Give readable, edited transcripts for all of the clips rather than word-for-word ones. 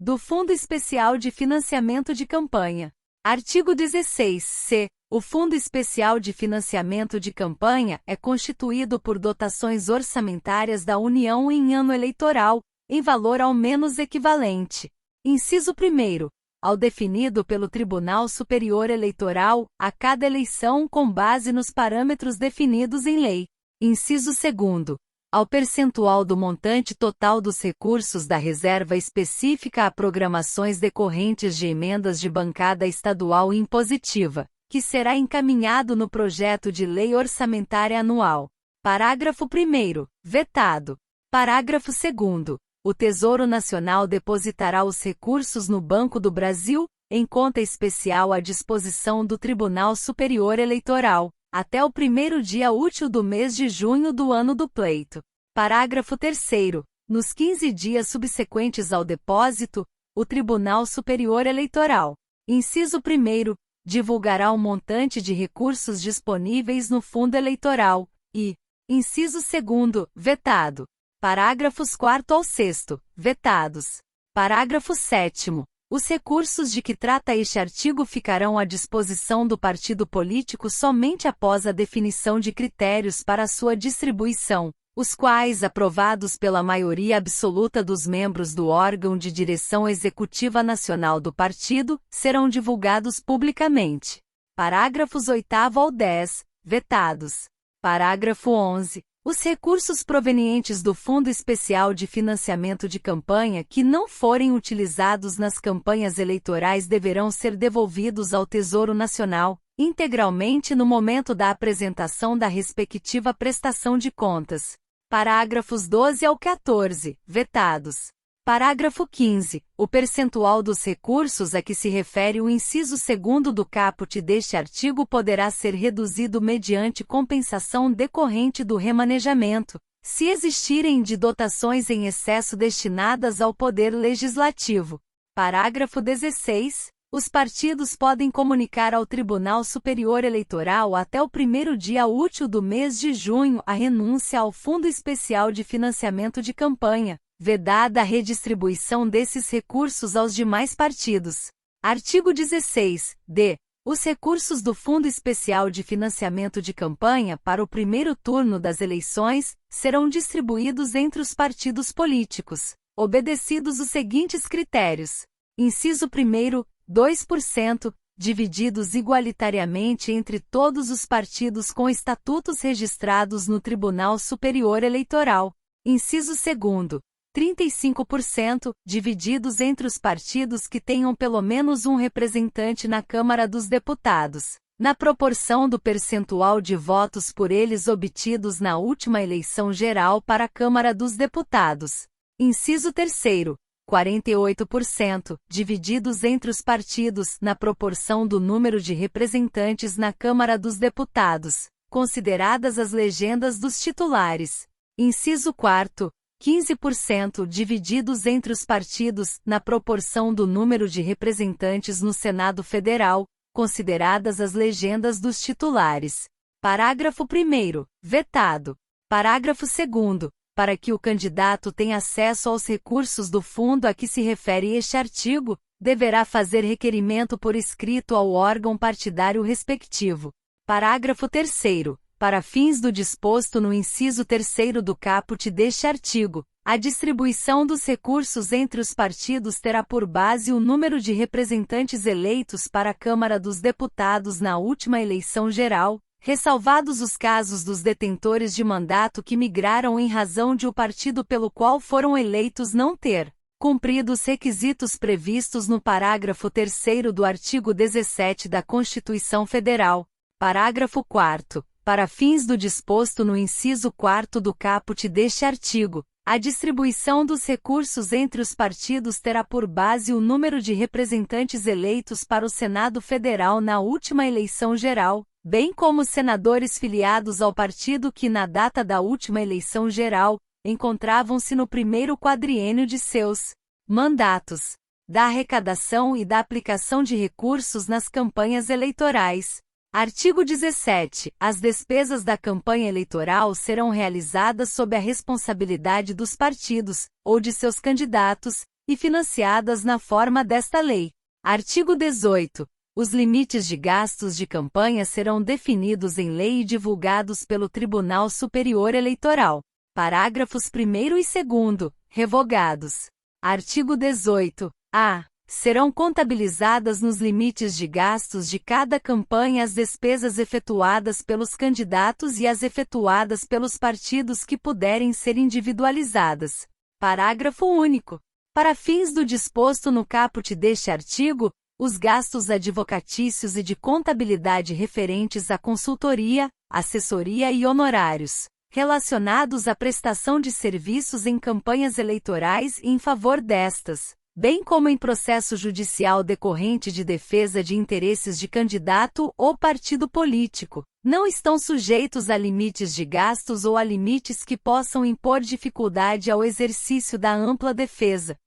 do Fundo Especial de Financiamento de Campanha. Artigo 16-C. O Fundo Especial de Financiamento de Campanha é constituído por dotações orçamentárias da União em ano eleitoral, em valor ao menos equivalente. Inciso 1º. Ao definido pelo Tribunal Superior Eleitoral, a cada eleição com base nos parâmetros definidos em lei. Inciso 2º. Ao percentual do montante total dos recursos da reserva específica a programações decorrentes de emendas de bancada estadual impositiva, que será encaminhado no projeto de lei orçamentária anual. Parágrafo 1º. Vetado. Parágrafo 2º. O Tesouro Nacional depositará os recursos no Banco do Brasil, em conta especial à disposição do Tribunal Superior Eleitoral, até o primeiro dia útil do mês de junho do ano do pleito. Parágrafo 3º. Nos 15 dias subsequentes ao depósito, o Tribunal Superior Eleitoral, inciso 1º, divulgará o montante de recursos disponíveis no fundo eleitoral, e, inciso 2º, vetado. Parágrafos 4º ao 6º, vetados. Parágrafo 7º. Os recursos de que trata este artigo ficarão à disposição do partido político somente após a definição de critérios para sua distribuição, os quais, aprovados pela maioria absoluta dos membros do órgão de direção executiva nacional do partido, serão divulgados publicamente. Parágrafos 8º ao 10, vetados. Parágrafo 11. Os recursos provenientes do Fundo Especial de Financiamento de Campanha que não forem utilizados nas campanhas eleitorais deverão ser devolvidos ao Tesouro Nacional, integralmente no momento da apresentação da respectiva prestação de contas. Parágrafos 12 ao 14, vetados. Parágrafo 15. O percentual dos recursos a que se refere o inciso 2º do caput deste artigo poderá ser reduzido mediante compensação decorrente do remanejamento, se existirem de dotações em excesso destinadas ao Poder Legislativo. Parágrafo 16. Os partidos podem comunicar ao Tribunal Superior Eleitoral até o primeiro dia útil do mês de junho a renúncia ao Fundo Especial de Financiamento de Campanha, vedada a redistribuição desses recursos aos demais partidos. Artigo 16-D. Os recursos do Fundo Especial de Financiamento de Campanha para o primeiro turno das eleições serão distribuídos entre os partidos políticos, obedecidos os seguintes critérios. Inciso 1º, 2%, divididos igualitariamente entre todos os partidos com estatutos registrados no Tribunal Superior Eleitoral. Inciso 2º, 35%, divididos entre os partidos que tenham pelo menos um representante na Câmara dos Deputados, na proporção do percentual de votos por eles obtidos na última eleição geral para a Câmara dos Deputados. Inciso 3º, 48%, divididos entre os partidos na proporção do número de representantes na Câmara dos Deputados, consideradas as legendas dos titulares. Inciso 4º, 15% divididos entre os partidos na proporção do número de representantes no Senado Federal, consideradas as legendas dos titulares. Parágrafo 1º, vetado. Parágrafo 2º. Para que o candidato tenha acesso aos recursos do fundo a que se refere este artigo, deverá fazer requerimento por escrito ao órgão partidário respectivo. Parágrafo 3º. Para fins do disposto no inciso 3º do caput deste artigo, a distribuição dos recursos entre os partidos terá por base o número de representantes eleitos para a Câmara dos Deputados na última eleição geral, ressalvados os casos dos detentores de mandato que migraram em razão de o partido pelo qual foram eleitos não ter cumprido os requisitos previstos no parágrafo 3º do artigo 17 da Constituição Federal. Parágrafo 4º. Para fins do disposto no inciso 4º do caput deste artigo, a distribuição dos recursos entre os partidos terá por base o número de representantes eleitos para o Senado Federal na última eleição geral, bem como senadores filiados ao partido que na data da última eleição geral, encontravam-se no primeiro quadriênio de seus mandatos, da arrecadação e da aplicação de recursos nas campanhas eleitorais. Artigo 17. As despesas da campanha eleitoral serão realizadas sob a responsabilidade dos partidos, ou de seus candidatos, e financiadas na forma desta lei. Artigo 18. Os limites de gastos de campanha serão definidos em lei e divulgados pelo Tribunal Superior Eleitoral. Parágrafos 1º e 2º, revogados. Artigo 18. A. Serão contabilizadas nos limites de gastos de cada campanha as despesas efetuadas pelos candidatos e as efetuadas pelos partidos que puderem ser individualizadas. Parágrafo único. Para fins do disposto no caput deste artigo, os gastos advocatícios e de contabilidade referentes à consultoria, assessoria e honorários, relacionados à prestação de serviços em campanhas eleitorais e em favor destas, bem como em processo judicial decorrente de defesa de interesses de candidato ou partido político, não estão sujeitos a limites de gastos ou a limites que possam impor dificuldade ao exercício da ampla defesa.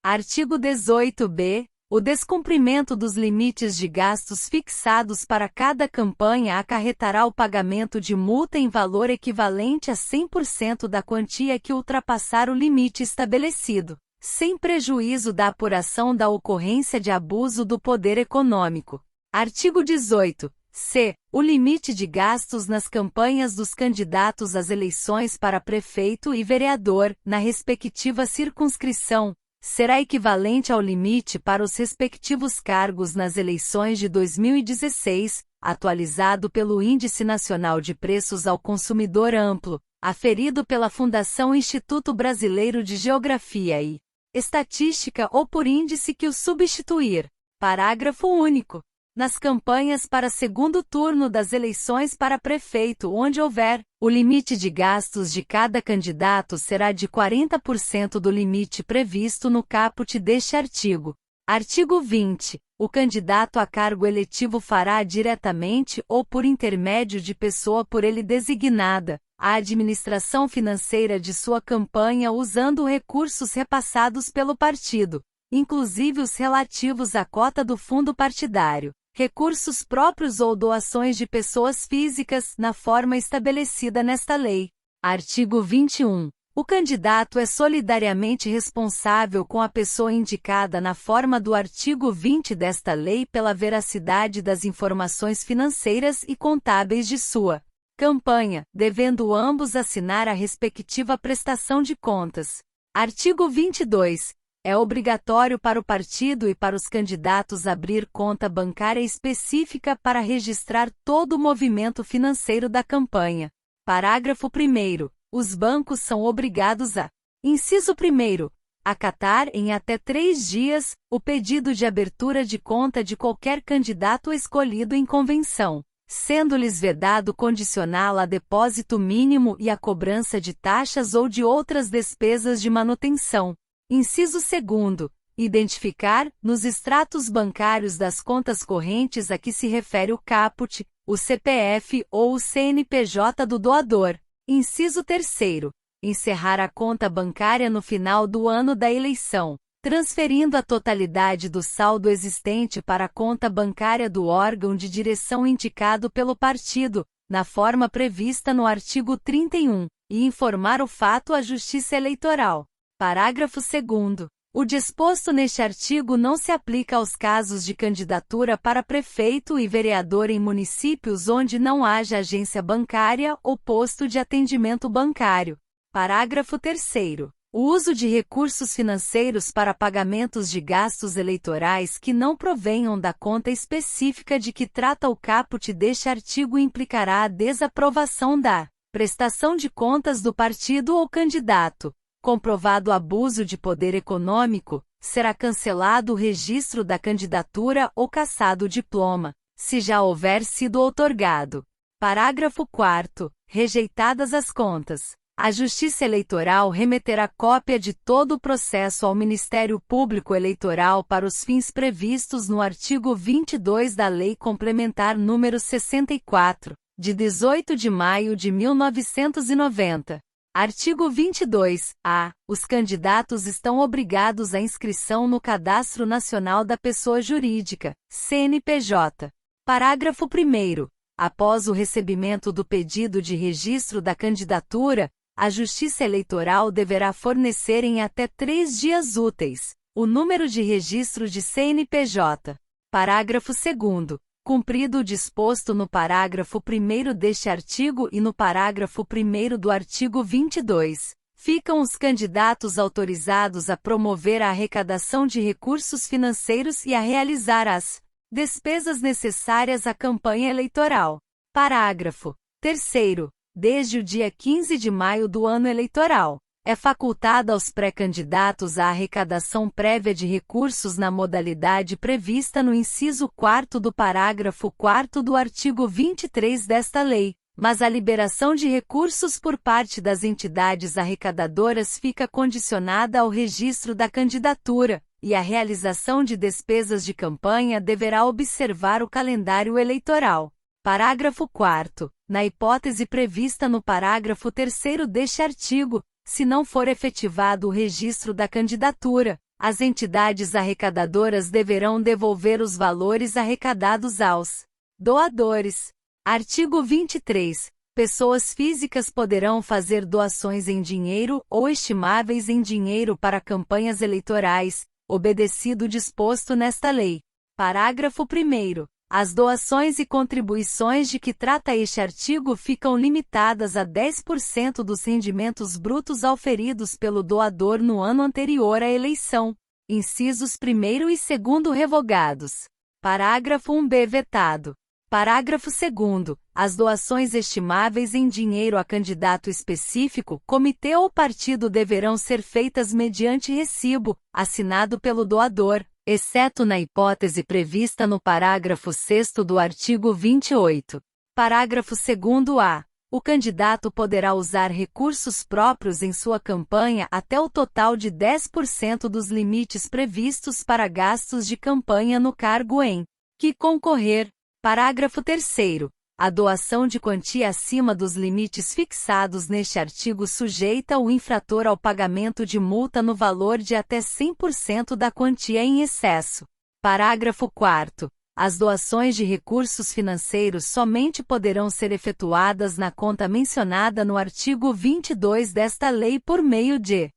Artigo 18b. O descumprimento dos limites de gastos fixados para cada campanha acarretará o pagamento de multa em valor equivalente a 100% da quantia que ultrapassar o limite estabelecido, sem prejuízo da apuração da ocorrência de abuso do poder econômico. Artigo 18. C. O limite de gastos nas campanhas dos candidatos às eleições para prefeito e vereador, na respectiva circunscrição, será equivalente ao limite para os respectivos cargos nas eleições de 2016, atualizado pelo Índice Nacional de Preços ao Consumidor Amplo, aferido pela Fundação Instituto Brasileiro de Geografia e Estatística ou por índice que o substituir. Parágrafo único. Nas campanhas para segundo turno das eleições para prefeito onde houver, o limite de gastos de cada candidato será de 40% do limite previsto no caput deste artigo. Artigo 20. O candidato a cargo eletivo fará diretamente ou por intermédio de pessoa por ele designada, a administração financeira de sua campanha usando recursos repassados pelo partido, inclusive os relativos à cota do fundo partidário, recursos próprios ou doações de pessoas físicas, na forma estabelecida nesta lei. Artigo 21. O candidato é solidariamente responsável com a pessoa indicada na forma do artigo 20 desta lei pela veracidade das informações financeiras e contábeis de sua campanha, devendo ambos assinar a respectiva prestação de contas. Artigo 22. É obrigatório para o partido e para os candidatos abrir conta bancária específica para registrar todo o movimento financeiro da campanha. Parágrafo 1º. Os bancos são obrigados a: inciso 1º, acatar em até 3 dias o pedido de abertura de conta de qualquer candidato escolhido em convenção, sendo-lhes vedado condicioná-la a depósito mínimo e a cobrança de taxas ou de outras despesas de manutenção. Inciso 2º. Identificar, nos extratos bancários das contas correntes a que se refere o caput, o CPF ou o CNPJ do doador. Inciso 3º. Encerrar a conta bancária no final do ano da eleição, transferindo a totalidade do saldo existente para a conta bancária do órgão de direção indicado pelo partido, na forma prevista no artigo 31, e informar o fato à Justiça Eleitoral. Parágrafo 2º. O disposto neste artigo não se aplica aos casos de candidatura para prefeito e vereador em municípios onde não haja agência bancária ou posto de atendimento bancário. Parágrafo 3º. O uso de recursos financeiros para pagamentos de gastos eleitorais que não provenham da conta específica de que trata o caput deste artigo implicará a desaprovação da prestação de contas do partido ou candidato. Comprovado abuso de poder econômico, será cancelado o registro da candidatura ou cassado o diploma, se já houver sido outorgado. Parágrafo 4º. Rejeitadas as contas, a Justiça Eleitoral remeterá cópia de todo o processo ao Ministério Público Eleitoral para os fins previstos no artigo 22 da Lei Complementar nº 64, de 18 de maio de 1990. Artigo 22-A. Os candidatos estão obrigados à inscrição no Cadastro Nacional da Pessoa Jurídica, CNPJ. Parágrafo 1º. Após o recebimento do pedido de registro da candidatura, a Justiça Eleitoral deverá fornecer em até 3 dias úteis o número de registro de CNPJ. Parágrafo 2º. Cumprido o disposto no parágrafo 1º deste artigo e no parágrafo 1º do artigo 22, ficam os candidatos autorizados a promover a arrecadação de recursos financeiros e a realizar as despesas necessárias à campanha eleitoral. Parágrafo 3º. Desde o dia 15 de maio do ano eleitoral, é facultada aos pré-candidatos a arrecadação prévia de recursos na modalidade prevista no inciso 4º do parágrafo 4º do artigo 23 desta lei, mas a liberação de recursos por parte das entidades arrecadadoras fica condicionada ao registro da candidatura, e a realização de despesas de campanha deverá observar o calendário eleitoral. Parágrafo 4º. Na hipótese prevista no parágrafo 3º deste artigo, se não for efetivado o registro da candidatura, as entidades arrecadadoras deverão devolver os valores arrecadados aos doadores. Artigo 23. Pessoas físicas poderão fazer doações em dinheiro ou estimáveis em dinheiro para campanhas eleitorais, obedecido o disposto nesta lei. Parágrafo 1º. As doações e contribuições de que trata este artigo ficam limitadas a 10% dos rendimentos brutos auferidos pelo doador no ano anterior à eleição. Incisos 1º e 2º revogados. Parágrafo 1b vetado. Parágrafo 2º. As doações estimáveis em dinheiro a candidato específico, comitê ou partido deverão ser feitas mediante recibo, assinado pelo doador, exceto na hipótese prevista no parágrafo 6º do artigo 28. Parágrafo 2º-A. O candidato poderá usar recursos próprios em sua campanha até o total de 10% dos limites previstos para gastos de campanha no cargo em que concorrer. Parágrafo 3º. A doação de quantia acima dos limites fixados neste artigo sujeita o infrator ao pagamento de multa no valor de até 100% da quantia em excesso. Parágrafo 4º. As doações de recursos financeiros somente poderão ser efetuadas na conta mencionada no artigo 22 desta lei por meio de: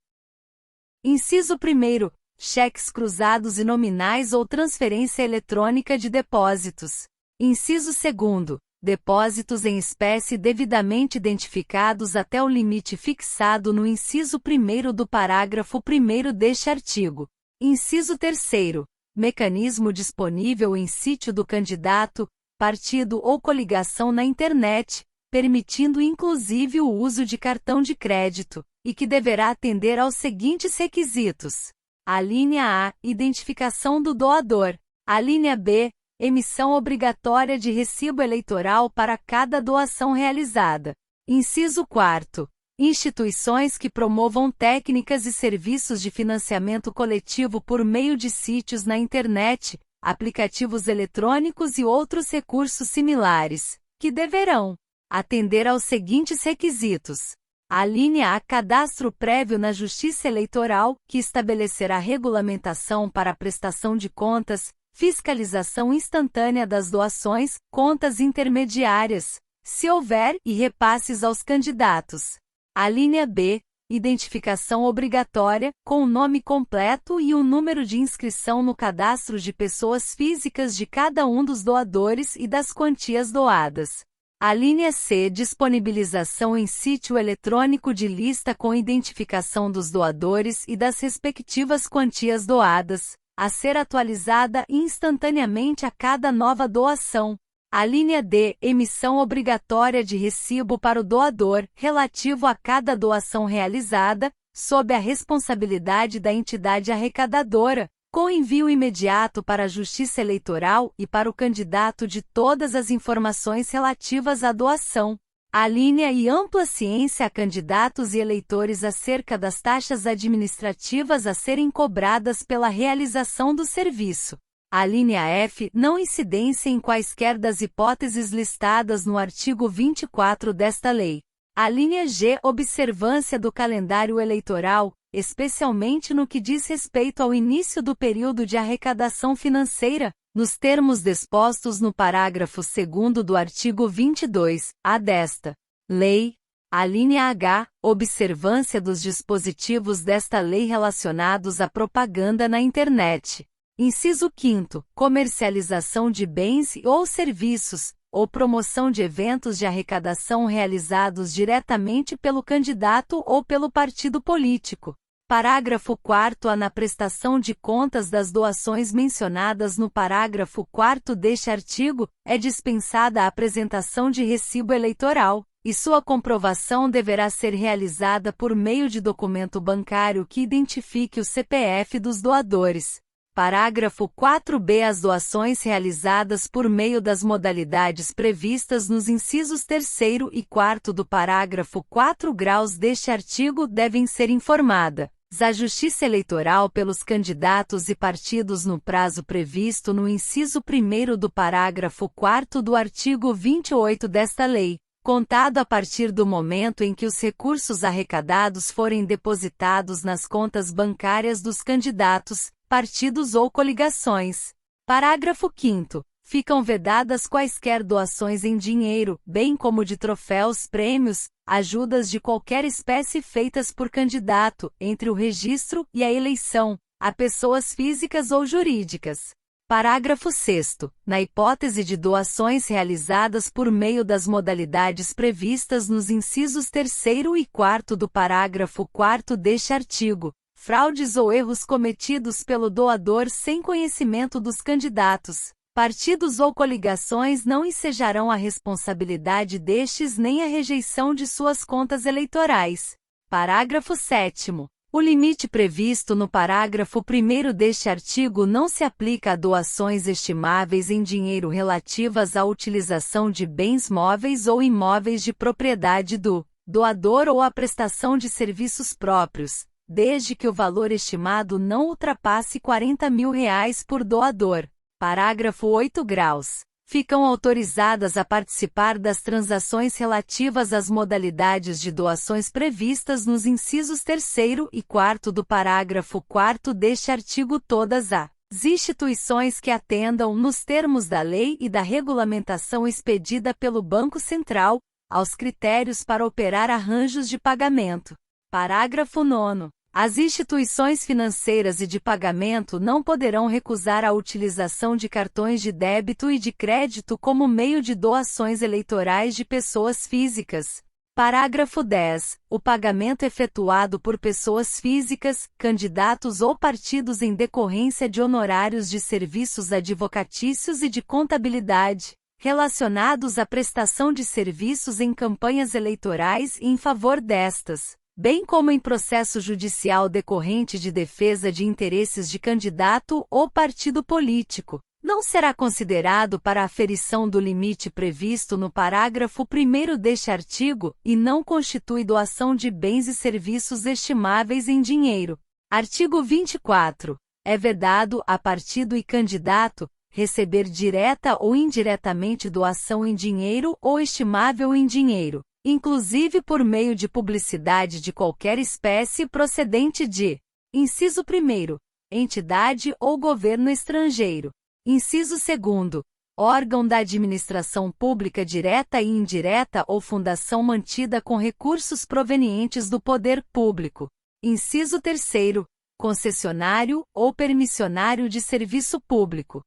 Inciso 1º. Cheques cruzados e nominais ou transferência eletrônica de depósitos. Inciso 2º. Depósitos em espécie devidamente identificados até o limite fixado no inciso 1º do parágrafo 1º deste artigo. Inciso 3º. Mecanismo disponível em sítio do candidato, partido ou coligação na internet, permitindo inclusive o uso de cartão de crédito, e que deverá atender aos seguintes requisitos. Alínea A. Identificação do doador. Alínea B. Emissão obrigatória de recibo eleitoral para cada doação realizada. Inciso 4º. Instituições que promovam técnicas e serviços de financiamento coletivo por meio de sítios na internet, aplicativos eletrônicos e outros recursos similares, que deverão atender aos seguintes requisitos. Alínea A. Cadastro prévio na Justiça Eleitoral, que estabelecerá regulamentação para a prestação de contas, fiscalização instantânea das doações, contas intermediárias, se houver, e repasses aos candidatos. Alínea B. Identificação obrigatória, com o nome completo e o número de inscrição no cadastro de pessoas físicas de cada um dos doadores e das quantias doadas. Alínea C. Disponibilização em sítio eletrônico de lista com identificação dos doadores e das respectivas quantias doadas, a ser atualizada instantaneamente a cada nova doação. Alínea D. Emissão obrigatória de recibo para o doador, relativo a cada doação realizada, sob a responsabilidade da entidade arrecadadora, com envio imediato para a Justiça Eleitoral e para o candidato de todas as informações relativas à doação. Alínea e ampla ciência a candidatos e eleitores acerca das taxas administrativas a serem cobradas pela realização do serviço. Alínea F. Não incidência em quaisquer das hipóteses listadas no artigo 24 desta lei. Alínea G. Observância do calendário eleitoral, especialmente no que diz respeito ao início do período de arrecadação financeira, nos termos dispostos no parágrafo 2º do artigo 22, A desta lei. Alínea H. Observância dos dispositivos desta lei relacionados à propaganda na internet. Inciso 5º. Comercialização de bens ou serviços, ou promoção de eventos de arrecadação realizados diretamente pelo candidato ou pelo partido político. Parágrafo 4º. Na prestação de contas das doações mencionadas no parágrafo 4º deste artigo, é dispensada a apresentação de recibo eleitoral, e sua comprovação deverá ser realizada por meio de documento bancário que identifique o CPF dos doadores. Parágrafo 4b. As doações realizadas por meio das modalidades previstas nos incisos 3º e 4º do parágrafo 4 graus deste artigo devem ser informadas à Justiça Eleitoral pelos candidatos e partidos no prazo previsto no inciso 1º do parágrafo 4º do artigo 28 desta lei, contado a partir do momento em que os recursos arrecadados forem depositados nas contas bancárias dos candidatos, partidos ou coligações. Parágrafo 5º. Ficam vedadas quaisquer doações em dinheiro, bem como de troféus, prêmios, ajudas de qualquer espécie feitas por candidato, entre o registro e a eleição, a pessoas físicas ou jurídicas. Parágrafo 6º. Na hipótese de doações realizadas por meio das modalidades previstas nos incisos 3º e 4º do parágrafo 4º deste artigo, fraudes ou erros cometidos pelo doador sem conhecimento dos candidatos, partidos ou coligações não ensejarão a responsabilidade destes nem a rejeição de suas contas eleitorais. Parágrafo 7º. O limite previsto no parágrafo 1º deste artigo não se aplica a doações estimáveis em dinheiro relativas à utilização de bens móveis ou imóveis de propriedade do doador ou à prestação de serviços próprios, desde que o valor estimado não ultrapasse R$40.000 por doador. Parágrafo 8 graus. Ficam autorizadas a participar das transações relativas às modalidades de doações previstas nos incisos 3º e 4º do parágrafo 4º deste artigo todas as instituições que atendam, nos termos da lei e da regulamentação expedida pelo Banco Central, aos critérios para operar arranjos de pagamento. Parágrafo 9º. As instituições financeiras e de pagamento não poderão recusar a utilização de cartões de débito e de crédito como meio de doações eleitorais de pessoas físicas. Parágrafo 10. O pagamento efetuado por pessoas físicas, candidatos ou partidos em decorrência de honorários de serviços advocatícios e de contabilidade, relacionados à prestação de serviços em campanhas eleitorais e em favor destas, bem como em processo judicial decorrente de defesa de interesses de candidato ou partido político, não será considerado para a aferição do limite previsto no parágrafo 1º deste artigo e não constitui doação de bens e serviços estimáveis em dinheiro. Artigo 24. É vedado a partido e candidato receber direta ou indiretamente doação em dinheiro ou estimável em dinheiro, inclusive por meio de publicidade de qualquer espécie procedente de: inciso 1º, entidade ou governo estrangeiro; inciso 2º, órgão da administração pública direta e indireta ou fundação mantida com recursos provenientes do poder público; inciso 3º, concessionário ou permissionário de serviço público;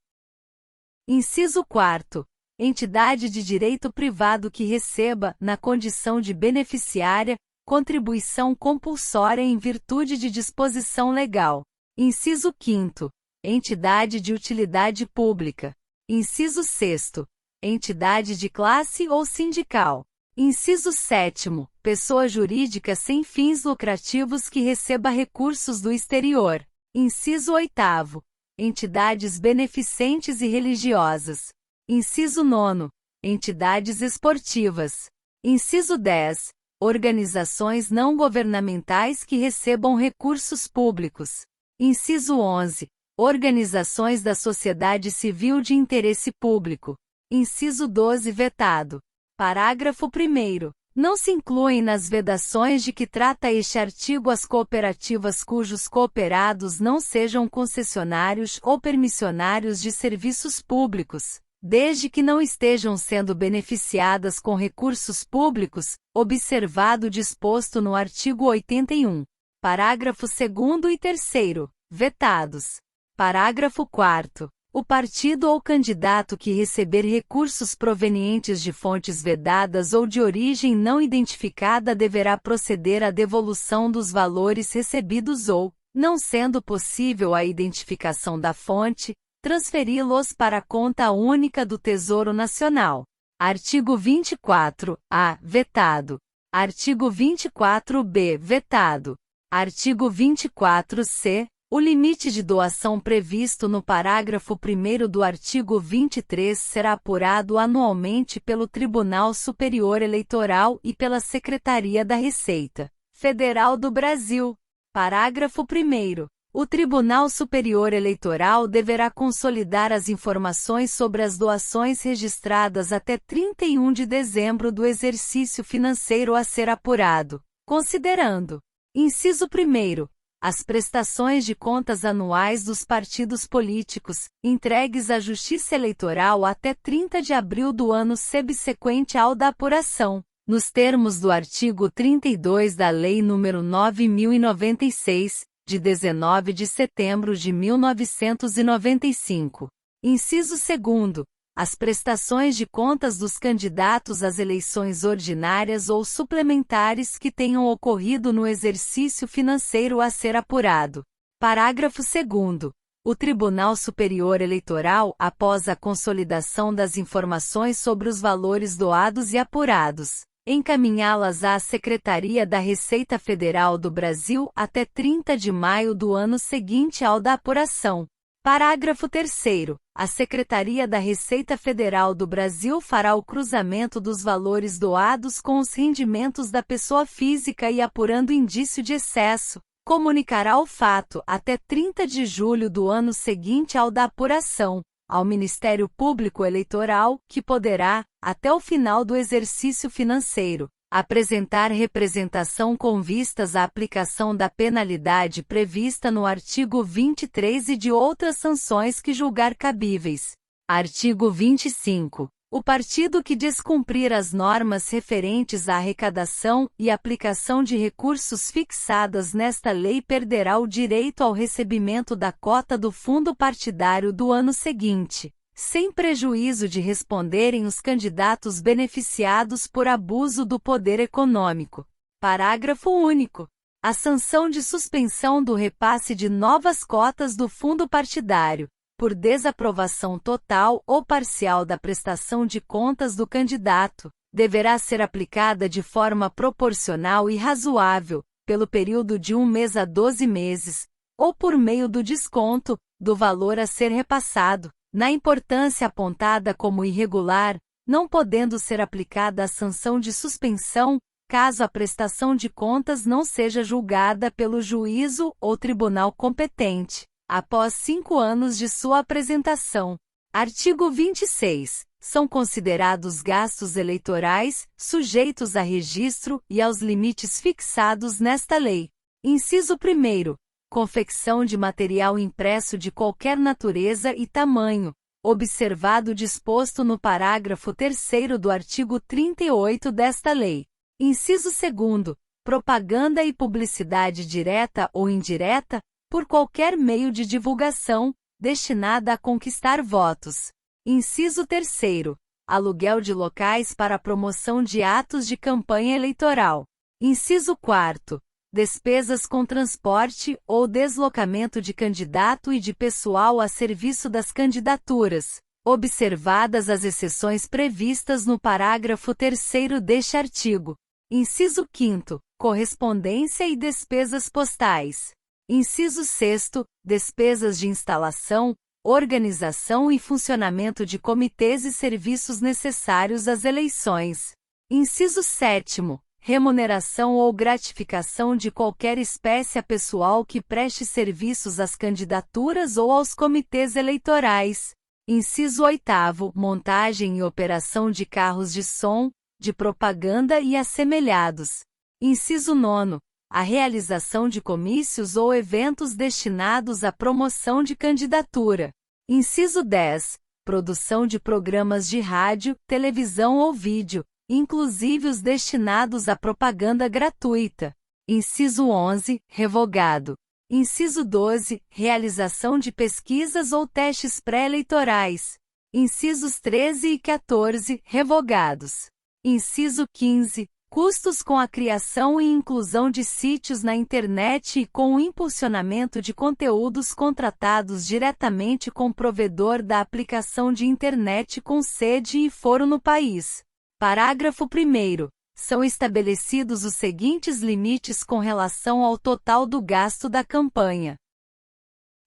inciso 4º, entidade de direito privado que receba, na condição de beneficiária, contribuição compulsória em virtude de disposição legal; inciso 5º, entidade de utilidade pública; inciso 6º, entidade de classe ou sindical; inciso 7º, pessoa jurídica sem fins lucrativos que receba recursos do exterior; inciso 8º, entidades beneficentes e religiosas; inciso 9º, entidades esportivas; inciso 10, organizações não governamentais que recebam recursos públicos; inciso 11, organizações da sociedade civil de interesse público; inciso 12 vetado. Parágrafo 1º. Não se incluem nas vedações de que trata este artigo as cooperativas cujos cooperados não sejam concessionários ou permissionários de serviços públicos, desde que não estejam sendo beneficiadas com recursos públicos, observado o disposto no artigo 81. Parágrafo 2º e 3º, vetados. Parágrafo 4º. O partido ou candidato que receber recursos provenientes de fontes vedadas ou de origem não identificada deverá proceder à devolução dos valores recebidos ou, não sendo possível a identificação da fonte, transferi-los para a conta única do Tesouro Nacional. Artigo 24-A, vetado. Artigo 24-B, vetado. Artigo 24-C. O limite de doação previsto no parágrafo 1º do artigo 23 será apurado anualmente pelo Tribunal Superior Eleitoral e pela Secretaria da Receita Federal do Brasil. Parágrafo 1º. O Tribunal Superior Eleitoral deverá consolidar as informações sobre as doações registradas até 31 de dezembro do exercício financeiro a ser apurado, considerando: inciso 1º, as prestações de contas anuais dos partidos políticos, entregues à Justiça Eleitoral até 30 de abril do ano subsequente ao da apuração, nos termos do artigo 32 da Lei nº 9.096, de 19 de setembro de 1995. Inciso 2º. As prestações de contas dos candidatos às eleições ordinárias ou suplementares que tenham ocorrido no exercício financeiro a ser apurado. Parágrafo 2º. O Tribunal Superior Eleitoral, após a consolidação das informações sobre os valores doados e apurados, encaminhá-las à Secretaria da Receita Federal do Brasil até 30 de maio do ano seguinte ao da apuração. Parágrafo 3º. A Secretaria da Receita Federal do Brasil fará o cruzamento dos valores doados com os rendimentos da pessoa física e, apurando indício de excesso, comunicará o fato até 30 de julho do ano seguinte ao da apuração, ao Ministério Público Eleitoral, que poderá, até o final do exercício financeiro, apresentar representação com vistas à aplicação da penalidade prevista no artigo 23 e de outras sanções que julgar cabíveis. Artigo 25. O partido que descumprir as normas referentes à arrecadação e aplicação de recursos fixadas nesta lei perderá o direito ao recebimento da cota do fundo partidário do ano seguinte, sem prejuízo de responderem os candidatos beneficiados por abuso do poder econômico. Parágrafo único. A sanção de suspensão do repasse de novas cotas do fundo partidário, por desaprovação total ou parcial da prestação de contas do candidato, deverá ser aplicada de forma proporcional e razoável, pelo período de 1 mês a 12 meses, ou por meio do desconto, do valor a ser repassado, na importância apontada como irregular, não podendo ser aplicada a sanção de suspensão, caso a prestação de contas não seja julgada pelo juízo ou tribunal competente, após 5 anos de sua apresentação. Artigo 26. São considerados gastos eleitorais, sujeitos a registro e aos limites fixados nesta lei. Inciso 1º. Confecção de material impresso de qualquer natureza e tamanho, observado o disposto no parágrafo 3º do artigo 38 desta lei. Inciso 2º. Propaganda e publicidade direta ou indireta, por qualquer meio de divulgação, destinada a conquistar votos. Inciso 3º. Aluguel de locais para a promoção de atos de campanha eleitoral. Inciso 4º. Despesas com transporte ou deslocamento de candidato e de pessoal a serviço das candidaturas, observadas as exceções previstas no parágrafo 3º deste artigo. Inciso 5º. Correspondência e despesas postais. Inciso 6º. Despesas de instalação, organização e funcionamento de comitês e serviços necessários às eleições. Inciso 7º. Remuneração ou gratificação de qualquer espécie a pessoal que preste serviços às candidaturas ou aos comitês eleitorais. Inciso 8º. Montagem e operação de carros de som, de propaganda e assemelhados. Inciso 9º. A realização de comícios ou eventos destinados à promoção de candidatura. Inciso 10. produção de programas de rádio, televisão ou vídeo, inclusive os destinados à propaganda gratuita. Inciso 11, revogado. Inciso 12, realização de pesquisas ou testes pré-eleitorais. Incisos 13 e 14, revogados. Inciso 15, custos com a criação e inclusão de sítios na internet e com o impulsionamento de conteúdos contratados diretamente com o provedor da aplicação de internet com sede e foro no país. Parágrafo 1º. São estabelecidos os seguintes limites com relação ao total do gasto da campanha.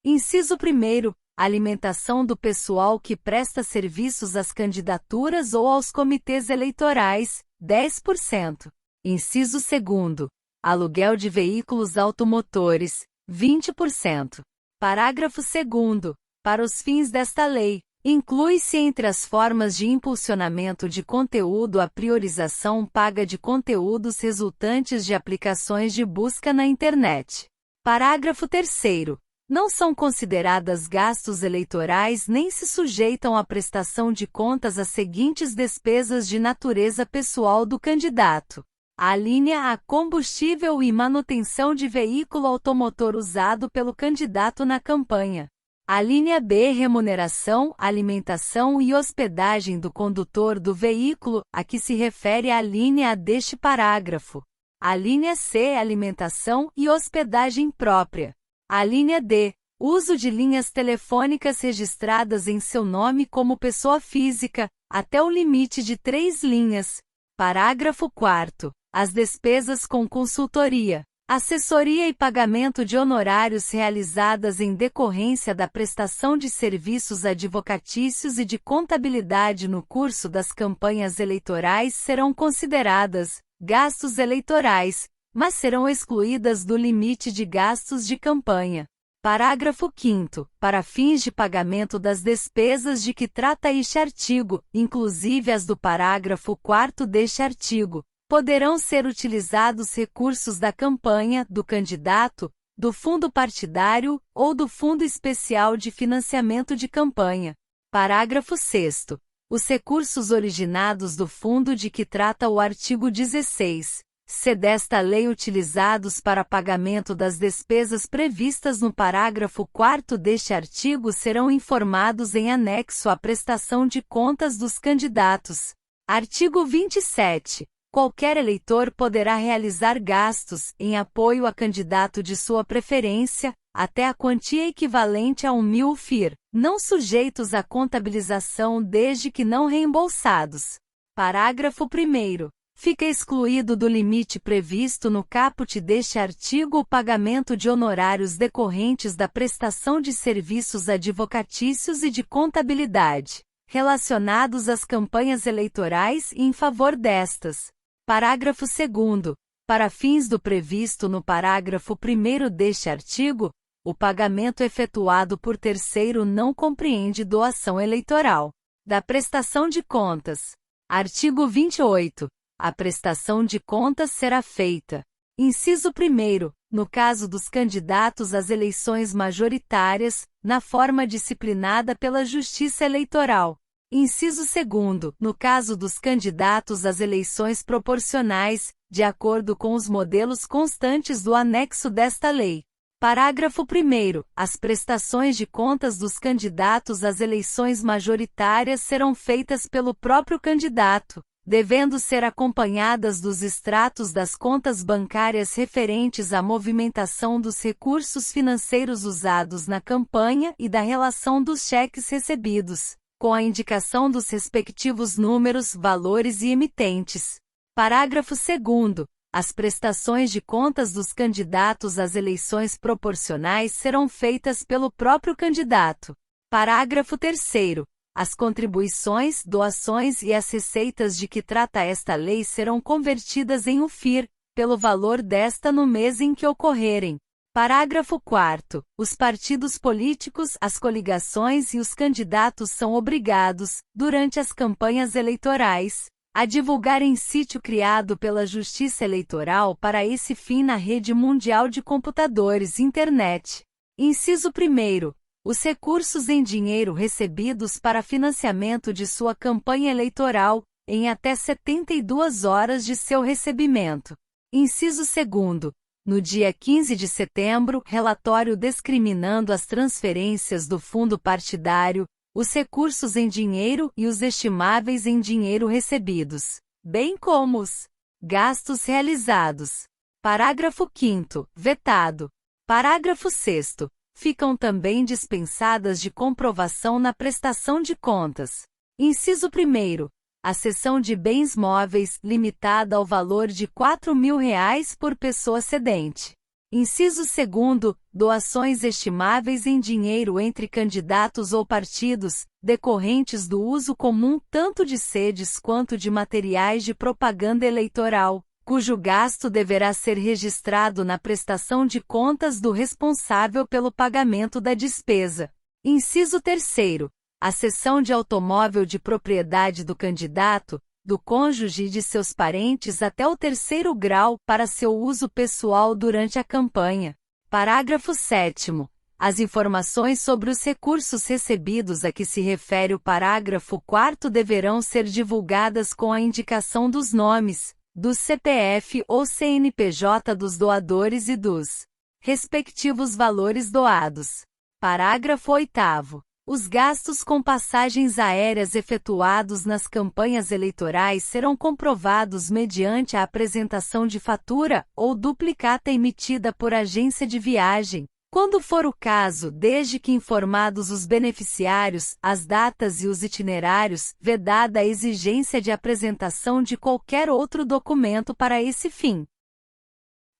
Inciso 1º. Alimentação do pessoal que presta serviços às candidaturas ou aos comitês eleitorais, 10%. Inciso 2º. Aluguel de veículos automotores, 20%. Parágrafo 2º. Para os fins desta lei, inclui-se entre as formas de impulsionamento de conteúdo a priorização paga de conteúdos resultantes de aplicações de busca na internet. Parágrafo 3º. Não são consideradas gastos eleitorais nem se sujeitam à prestação de contas as seguintes despesas de natureza pessoal do candidato. Alínea A. Combustível e manutenção de veículo automotor usado pelo candidato na campanha. Alínea B. Remuneração, alimentação e hospedagem do condutor do veículo, a que se refere a alínea A deste parágrafo. Alínea C. Alimentação e hospedagem própria. Alínea D. Uso de linhas telefônicas registradas em seu nome como pessoa física, até o limite de 3 linhas. Parágrafo 4º. As despesas com consultoria, assessoria e pagamento de honorários realizadas em decorrência da prestação de serviços advocatícios e de contabilidade no curso das campanhas eleitorais serão consideradas gastos eleitorais, mas serão excluídas do limite de gastos de campanha. Parágrafo 5º. Para fins de pagamento das despesas de que trata este artigo, inclusive as do parágrafo 4º deste artigo, poderão ser utilizados recursos da campanha, do candidato, do fundo partidário ou do Fundo Especial de Financiamento de Campanha. Parágrafo 6º. Os recursos originados do fundo de que trata o artigo 16. Se desta lei utilizados para pagamento das despesas previstas no parágrafo 4º deste artigo serão informados em anexo à prestação de contas dos candidatos. Artigo 27. Qualquer eleitor poderá realizar gastos em apoio a candidato de sua preferência, até a quantia equivalente a 1.000 FIR, não sujeitos à contabilização desde que não reembolsados. Parágrafo 1º. Fica excluído do limite previsto no caput deste artigo o pagamento de honorários decorrentes da prestação de serviços advocatícios e de contabilidade, relacionados às campanhas eleitorais e em favor destas. Parágrafo 2º. Para fins do previsto no parágrafo 1º deste artigo, o pagamento efetuado por terceiro não compreende doação eleitoral. Da prestação de contas. Artigo 28. A prestação de contas será feita. Inciso 1º. No caso dos candidatos às eleições majoritárias, na forma disciplinada pela Justiça Eleitoral. Inciso 2º. No caso dos candidatos às eleições proporcionais, de acordo com os modelos constantes do anexo desta lei. Parágrafo 1º. As prestações de contas dos candidatos às eleições majoritárias serão feitas pelo próprio candidato, devendo ser acompanhadas dos extratos das contas bancárias referentes à movimentação dos recursos financeiros usados na campanha e da relação dos cheques recebidos, com a indicação dos respectivos números, valores e emitentes. Parágrafo 2º. As prestações de contas dos candidatos às eleições proporcionais serão feitas pelo próprio candidato. Parágrafo 3º. As contribuições, doações e as receitas de que trata esta lei serão convertidas em UFIR, pelo valor desta no mês em que ocorrerem. Parágrafo 4º. Os partidos políticos, as coligações e os candidatos são obrigados, durante as campanhas eleitorais, a divulgar em sítio criado pela Justiça Eleitoral para esse fim na rede mundial de computadores internet. Inciso 1º. os recursos em dinheiro recebidos para financiamento de sua campanha eleitoral, em até 72 horas de seu recebimento. Inciso 2º. No dia 15 de setembro, relatório discriminando as transferências do fundo partidário, os recursos em dinheiro e os estimáveis em dinheiro recebidos, bem como os gastos realizados. Parágrafo 5º. Vetado. Parágrafo 6º. Ficam também dispensadas de comprovação na prestação de contas. Inciso 1º. A cessão de bens móveis, limitada ao valor de R$ 4.000 por pessoa cedente. Inciso 2º. Doações estimáveis em dinheiro entre candidatos ou partidos, decorrentes do uso comum tanto de sedes quanto de materiais de propaganda eleitoral, cujo gasto deverá ser registrado na prestação de contas do responsável pelo pagamento da despesa. Inciso 3º. A cessão de automóvel de propriedade do candidato, do cônjuge e de seus parentes até o 3º grau para seu uso pessoal durante a campanha. Parágrafo 7º. As informações sobre os recursos recebidos a que se refere o parágrafo 4º deverão ser divulgadas com a indicação dos nomes, do CPF ou CNPJ dos doadores e dos respectivos valores doados. Parágrafo 8º. Os gastos com passagens aéreas efetuados nas campanhas eleitorais serão comprovados mediante a apresentação de fatura ou duplicata emitida por agência de viagem, quando for o caso, desde que informados os beneficiários, as datas e os itinerários, vedada a exigência de apresentação de qualquer outro documento para esse fim.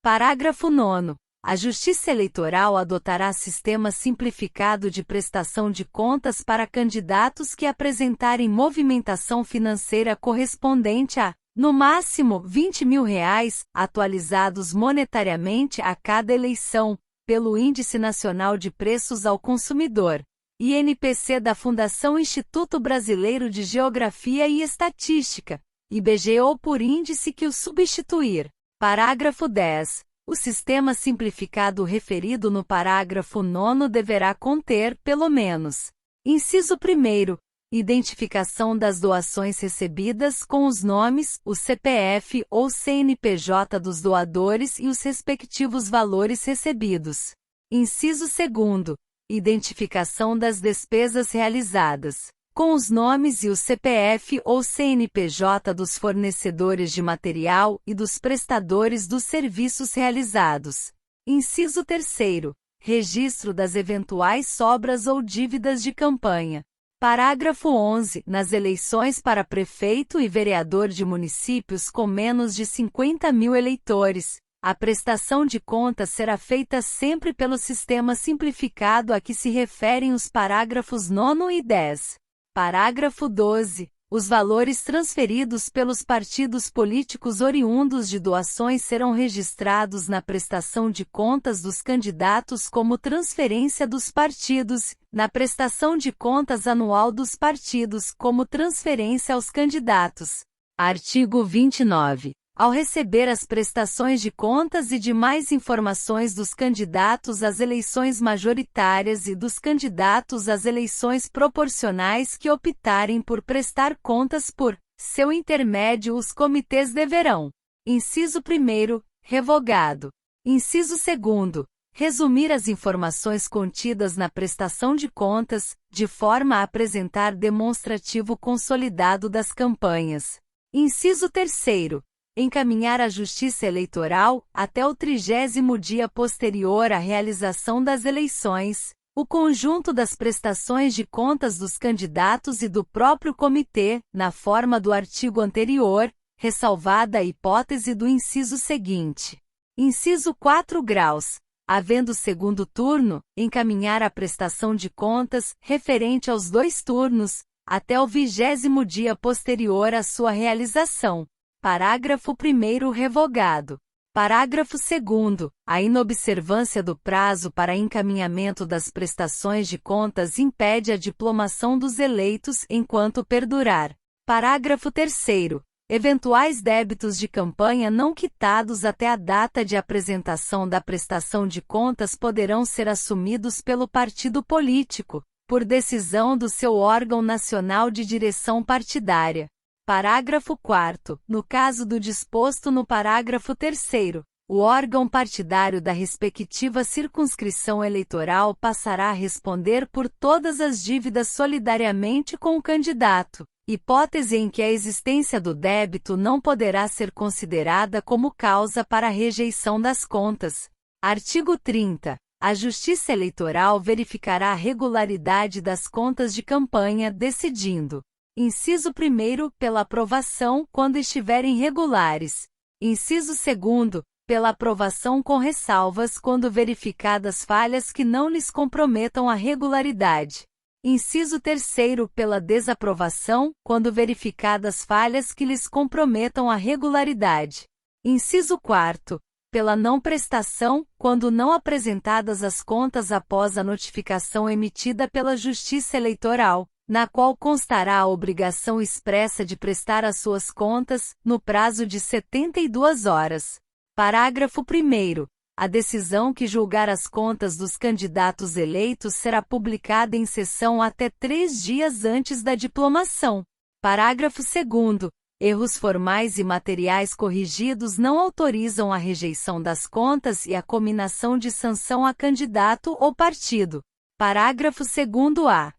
Parágrafo 9º. A Justiça Eleitoral adotará sistema simplificado de prestação de contas para candidatos que apresentarem movimentação financeira correspondente a, no máximo, R$ 20.000, atualizados monetariamente a cada eleição, pelo Índice Nacional de Preços ao Consumidor, INPC da Fundação Instituto Brasileiro de Geografia e Estatística, IBGE ou por índice que o substituir. Parágrafo 10. O sistema simplificado referido no parágrafo 9º deverá conter, pelo menos, inciso 1º, identificação das doações recebidas com os nomes, o CPF ou CNPJ dos doadores e os respectivos valores recebidos. Inciso 2º, identificação das despesas realizadas, com os nomes e o CPF ou CNPJ dos fornecedores de material e dos prestadores dos serviços realizados. Inciso 3º, registro das eventuais sobras ou dívidas de campanha. Parágrafo 11. Nas eleições para prefeito e vereador de municípios com menos de 50.000 eleitores, a prestação de contas será feita sempre pelo sistema simplificado a que se referem os parágrafos 9º e 10. Parágrafo 12. Os valores transferidos pelos partidos políticos oriundos de doações serão registrados na prestação de contas dos candidatos como transferência dos partidos, na prestação de contas anual dos partidos como transferência aos candidatos. Artigo 29. Ao receber as prestações de contas e demais informações dos candidatos às eleições majoritárias e dos candidatos às eleições proporcionais que optarem por prestar contas por seu intermédio, os comitês deverão: inciso 1º, revogado. Inciso 2º, resumir as informações contidas na prestação de contas, de forma a apresentar demonstrativo consolidado das campanhas. Inciso 3º, encaminhar à Justiça Eleitoral, até o 30º dia posterior à realização das eleições, o conjunto das prestações de contas dos candidatos e do próprio comitê, na forma do artigo anterior, ressalvada a hipótese do inciso seguinte. Inciso 4 graus. Havendo segundo turno, encaminhar a prestação de contas, referente aos 2 turnos, até o 20º dia posterior à sua realização. Parágrafo 1º revogado. Parágrafo 2º. A inobservância do prazo para encaminhamento das prestações de contas impede a diplomação dos eleitos enquanto perdurar. Parágrafo 3º. Eventuais débitos de campanha não quitados até a data de apresentação da prestação de contas poderão ser assumidos pelo partido político, por decisão do seu órgão nacional de direção partidária. Parágrafo 4º. No caso do disposto no parágrafo 3º, o órgão partidário da respectiva circunscrição eleitoral passará a responder por todas as dívidas solidariamente com o candidato, hipótese em que a existência do débito não poderá ser considerada como causa para a rejeição das contas. Artigo 30. A Justiça Eleitoral verificará a regularidade das contas de campanha, decidindo: inciso 1º, pela aprovação quando estiverem regulares. Inciso 2º, pela aprovação com ressalvas quando verificadas falhas que não lhes comprometam a regularidade. Inciso 3º, pela desaprovação quando verificadas falhas que lhes comprometam a regularidade. Inciso 4º, pela não prestação quando não apresentadas as contas após a notificação emitida pela Justiça Eleitoral, na qual constará a obrigação expressa de prestar as suas contas, no prazo de 72 horas. Parágrafo 1º. A decisão que julgar as contas dos candidatos eleitos será publicada em sessão até 3 dias antes da diplomação. Parágrafo 2º. Erros formais e materiais corrigidos não autorizam a rejeição das contas e a cominação de sanção a candidato ou partido. Parágrafo 2º-A.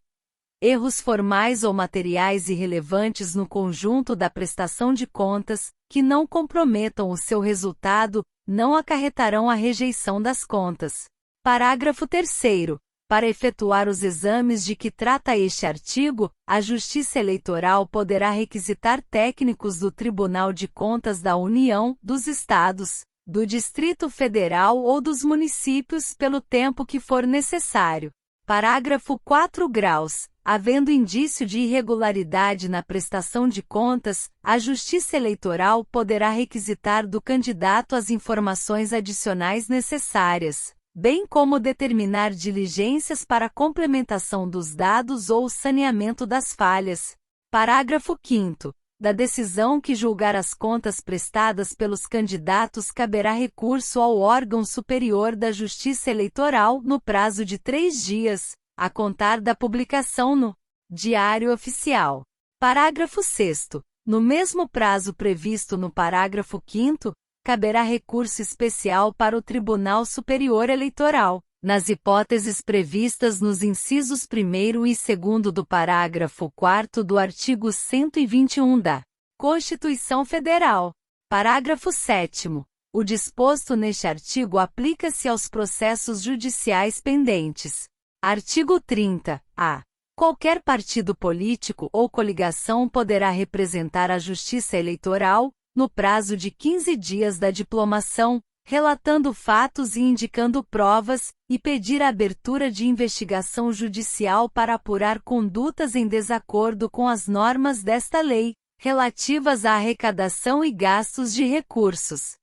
Erros formais ou materiais irrelevantes no conjunto da prestação de contas, que não comprometam o seu resultado, não acarretarão a rejeição das contas. Parágrafo 3º. Para efetuar os exames de que trata este artigo, a Justiça Eleitoral poderá requisitar técnicos do Tribunal de Contas da União, dos Estados, do Distrito Federal ou dos municípios pelo tempo que for necessário. Parágrafo 4 graus. Havendo indício de irregularidade na prestação de contas, a Justiça Eleitoral poderá requisitar do candidato as informações adicionais necessárias, bem como determinar diligências para a complementação dos dados ou o saneamento das falhas. Parágrafo 5º. Da decisão que julgar as contas prestadas pelos candidatos caberá recurso ao órgão superior da Justiça Eleitoral no prazo de 3 dias, a contar da publicação no Diário Oficial. Parágrafo 6º. No mesmo prazo previsto no parágrafo 5º, caberá recurso especial para o Tribunal Superior Eleitoral, nas hipóteses previstas nos incisos 1º e 2º do parágrafo 4º do artigo 121 da Constituição Federal. Parágrafo 7º. O disposto neste artigo aplica-se aos processos judiciais pendentes. Artigo 30-A. Qualquer partido político ou coligação poderá representar a Justiça Eleitoral, no prazo de 15 dias da diplomação, relatando fatos e indicando provas, e pedir a abertura de investigação judicial para apurar condutas em desacordo com as normas desta lei, relativas à arrecadação e gastos de recursos.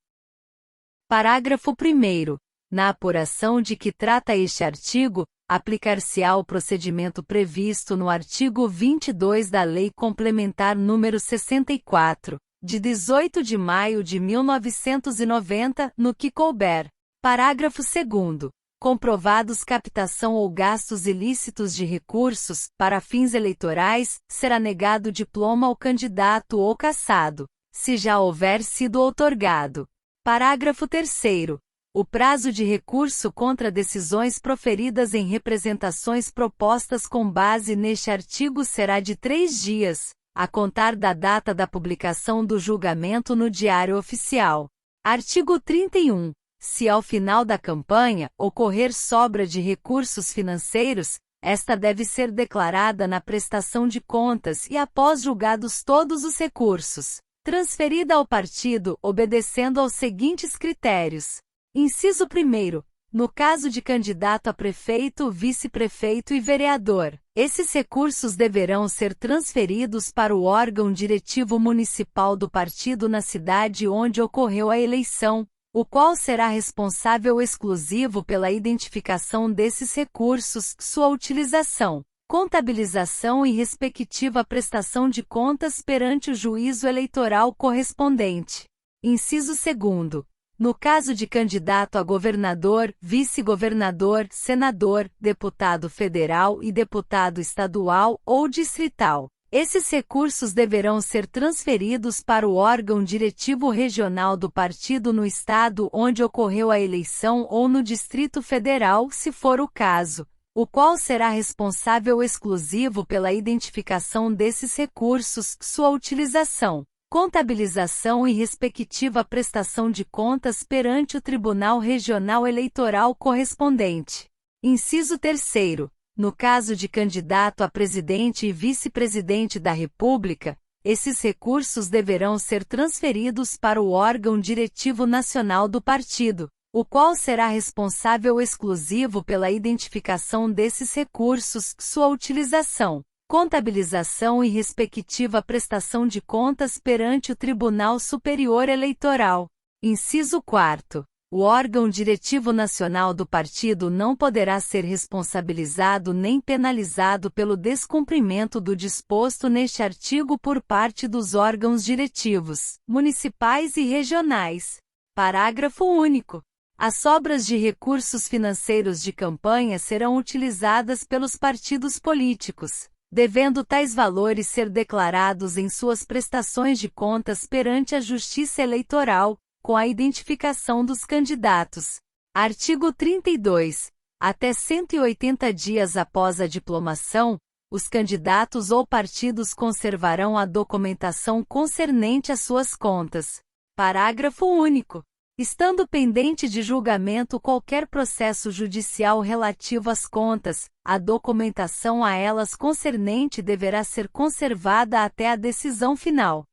Parágrafo 1º. Na apuração de que trata este artigo, aplicar-se-á o procedimento previsto no artigo 22 da Lei Complementar nº 64, de 18 de maio de 1990, no que couber. Parágrafo 2º. Comprovados captação ou gastos ilícitos de recursos, para fins eleitorais, será negado diploma ao candidato ou cassado, se já houver sido outorgado. Parágrafo 3º. O prazo de recurso contra decisões proferidas em representações propostas com base neste artigo será de 3 dias, a contar da data da publicação do julgamento no Diário Oficial. Artigo 31. Se ao final da campanha ocorrer sobra de recursos financeiros, esta deve ser declarada na prestação de contas e após julgados todos os recursos, transferida ao partido obedecendo aos seguintes critérios. Inciso 1º. No caso de candidato a prefeito, vice-prefeito e vereador, esses recursos deverão ser transferidos para o órgão diretivo municipal do partido na cidade onde ocorreu a eleição, o qual será responsável exclusivo pela identificação desses recursos, sua utilização, contabilização e respectiva prestação de contas perante o juízo eleitoral correspondente. Inciso 2º. No caso de candidato a governador, vice-governador, senador, deputado federal e deputado estadual ou distrital, esses recursos deverão ser transferidos para o órgão diretivo regional do partido no estado onde ocorreu a eleição ou no Distrito Federal, se for o caso, o qual será responsável exclusivo pela identificação desses recursos, sua utilização, contabilização e respectiva prestação de contas perante o Tribunal Regional Eleitoral correspondente. Inciso 3º. No caso de candidato a presidente e vice-presidente da República, esses recursos deverão ser transferidos para o órgão diretivo nacional do partido, o qual será responsável exclusivo pela identificação desses recursos, sua utilização, contabilização e respectiva prestação de contas perante o Tribunal Superior Eleitoral. Inciso 4º. O órgão diretivo nacional do partido não poderá ser responsabilizado nem penalizado pelo descumprimento do disposto neste artigo por parte dos órgãos diretivos, municipais e regionais. Parágrafo único. As sobras de recursos financeiros de campanha serão utilizadas pelos partidos políticos, devendo tais valores ser declarados em suas prestações de contas perante a Justiça Eleitoral, com a identificação dos candidatos. Artigo 32. Até 180 dias após a diplomação, os candidatos ou partidos conservarão a documentação concernente às suas contas. Parágrafo único. Estando pendente de julgamento qualquer processo judicial relativo às contas, a documentação a elas concernente deverá ser conservada até a decisão final.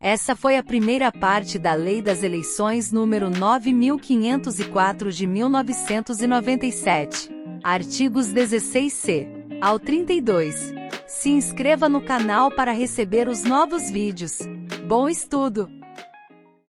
Essa foi a primeira parte da Lei das Eleições número 9.504 de 1997. Artigos 16c ao 32. Se inscreva no canal para receber os novos vídeos. Bom estudo!